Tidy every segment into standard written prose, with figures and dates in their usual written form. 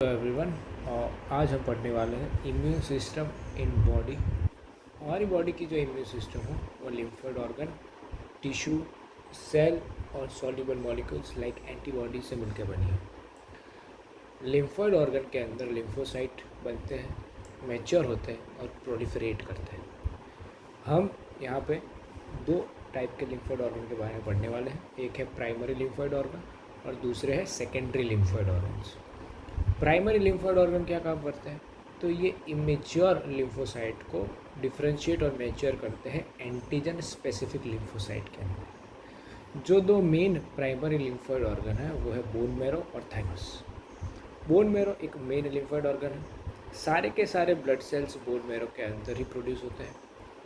Hello everyone. आज हम पढ़ने वाले हैं इम्यून सिस्टम इन बॉडी। हमारी बॉडी की जो इम्यून सिस्टम है वो लिम्फोइड ऑर्गन, टिश्यू, सेल और सॉल्युबल मॉलिक्यूल्स लाइक एंटीबॉडी से मिलकर बनी है। लिम्फोइड ऑर्गन के अंदर लिम्फोसाइट बनते हैं, मैच्योर होते हैं और प्रोलिफरेट करते हैं। हम यहाँ पे दो टाइप के लिम्फोइड ऑर्गन के बारे में पढ़ने वाले हैं। एक है प्राइमरी लिम्फोइड ऑर्गन और दूसरे है secondary lymphoid organs. Primary lymphoid organ क्या काम करते हैं? तो ये इमेच्योर लिम्फोसाइट को डिफ्रेंशिएट और मैच्योर करते हैं एंटीजन स्पेसिफिक लिम्फोसाइट के अंदर। जो दो मेन प्राइमरी लिम्फोइड ऑर्गन है वो है बोन मैरो और थाइमस। बोन मैरो एक मेन लिम्फोइड ऑर्गन है। सारे के सारे ब्लड सेल्स बोन मैरो के अंदर ही प्रोड्यूस होते हैं।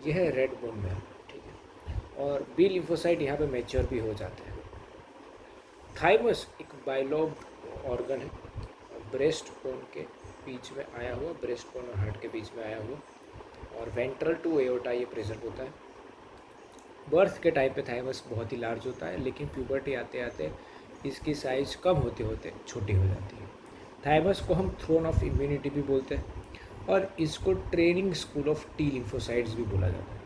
यह है रेड बोन मैरो, ठीक है। और बी लिम्फोसाइट यहाँ पे मैच्योर भी हो जाते हैं। थाइमस एक बाइलोब्ड ऑर्गन है, ब्रेस्ट बोन के बीच में आया हुआ, ब्रेस्ट बोन और हार्ट के बीच में आया हुआ, और वेंट्रल टू एओर्टा ये प्रेजेंट होता है। बर्थ के टाइम पे थाइमस बहुत ही लार्ज होता है, लेकिन प्यूबर्टी आते आते इसकी साइज़ कम होते होते छोटी हो जाती है। थाइमस को हम थ्रोन ऑफ इम्यूनिटी भी बोलते हैं और इसको training school of T lymphocytes भी बोला जाता है।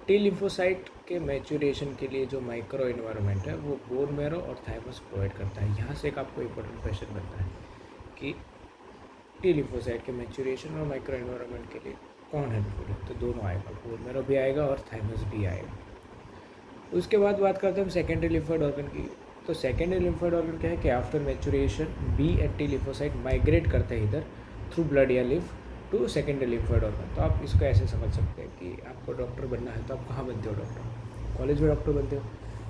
टी लिम्फोसाइट के मैच्योरेशन के लिए जो माइक्रो इन्वायरमेंट है वो बोन मैरो और थाइमस प्रोवाइड करता है। यहाँ से एक आपको इम्पोर्टेंट क्वेश्चन बनता है कि टी लिम्फोसाइट के मैच्योरेशन और माइक्रो एनवायरनमेंट के लिए कौन हेल्पफुल है? तो दोनों आएगा, बोन मैरो भी आएगा और थाइमस भी आएगा। उसके बाद बात करते हैं हम सेकेंडरी लिम्फोइड ऑर्गन की। तो सेकेंडरी लिम्फोइड ऑर्गन क्या है कि after maturation B and T lymphocyte migrate करते हैं इधर थ्रू ब्लड या lymph to secondary lymphoid organ. तो आप इसको ऐसे समझ सकते हैं कि आपको डॉक्टर बनना है तो आप कहाँ बनते हो? डॉक्टर कॉलेज में डॉक्टर बनते हो,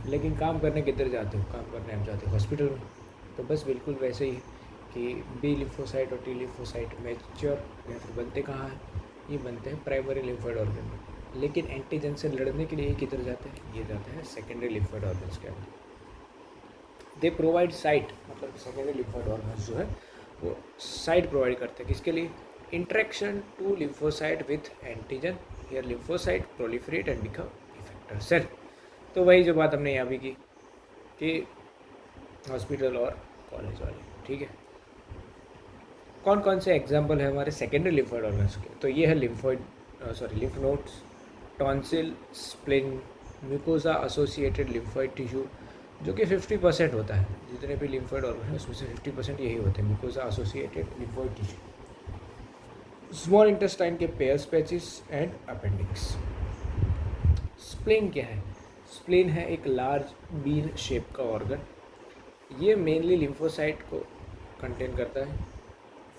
लेकिन काम करने किधर जाते हो? काम करने आप जाते हो हॉस्पिटल में। तो बस बिल्कुल वैसे ही कि बी लिम्फोसाइट और टी लिम्फोसाइट मैच्योर या फिर बनते कहाँ हैं? ये बनते हैं प्राइमरी लिम्फोइड ऑर्गन में, लेकिन एंटीजन से लड़ने के लिए ये किधर जाते हैं? ये जाते हैं सेकेंडरी लिम्फोइड ऑर्गन्स के अंदर। दे प्रोवाइड साइट, मतलब सेकेंडरी लिम्फोइड ऑर्गन्स जो है वो साइट प्रोवाइड करते हैं किसके लिए? Interaction to lymphocyte with antigen. Here lymphocyte proliferate and become effector cell. तो वही जो बात हमने यहाँ भी की कि हॉस्पिटल और कॉलेज वाले, ठीक है। कौन कौन से एग्जाम्पल है हमारे सेकेंडरी लिम्फोइड ऑर्गन्स के? तो ये है lymph nodes, tonsil, spleen, mucosa associated lymphoid tissue, जो कि 50% होता है। जितने भी लिम्फोइड ऑर्गन है उसमें से 50% यही होते हैं, mucosa associated lymphoid tissue. Small intestine के Peyer's, patches and appendix. Spleen क्या है? स्प्लिन है एक लार्ज बीन शेप का ऑर्गन। ये मेनली लिम्फोसाइट को कंटेन करता है।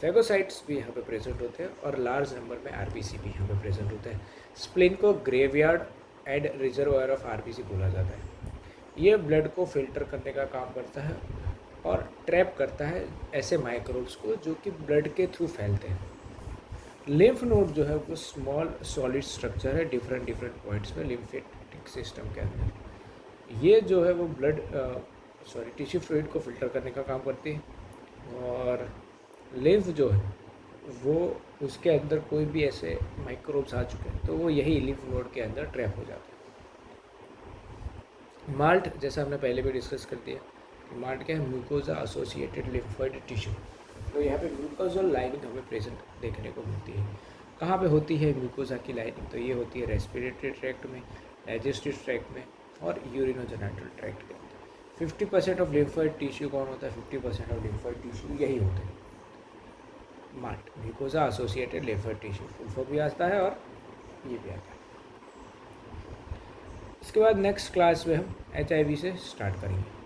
फेगोसाइट्स भी यहाँ पे प्रेजेंट होते हैं और लार्ज नंबर में आरबीसी भी यहाँ पे प्रेजेंट होते हैं। स्प्लिन को graveyard and reservoir of RBC बोला जाता है। ये ब्लड को फिल्टर करने का काम करता है और ट्रैप करता है ऐसे माइक्रोब्स को जो कि ब्लड के थ्रू फैलते हैं। लिम्फ नोड जो है वो स्मॉल सॉलिड स्ट्रक्चर है डिफरेंट पॉइंट्स में लिम्फेटिक सिस्टम के अंदर। ये जो है वो ब्लड टिश्यू फ्लूइड को फिल्टर करने का काम करती है। और लिम्फ जो है वो उसके अंदर कोई भी ऐसे माइक्रोब्स आ चुके हैं तो वो यही लिम्फ नोड के अंदर ट्रैप हो जाते हैं। माल्ट, जैसा हमने पहले भी डिस्कस कर दिया कि माल्ट क्या है? Mucosa associated lymphoid tissue. तो यहाँ पे म्यूकोजल लाइनिंग हमें प्रेजेंट देखने को मिलती है। कहाँ पे होती है म्यूकोजा की लाइनिंग? तो ये होती है रेस्पिरेटरी ट्रैक्ट में, डाइजेस्टिव ट्रैक्ट में और यूरिनोजेनिटल ट्रैक्ट के अंदर। 50% ऑफ लिम्फोइड टिश्यू कौन होता है? 50% ऑफ लिम्फोइड टिश्यू यही होते हैं, malt, mucosa associated lymphoid tissue. Full भी आता है और ये भी आता है। इसके बाद नेक्स्ट क्लास में हम HIV से स्टार्ट करेंगे।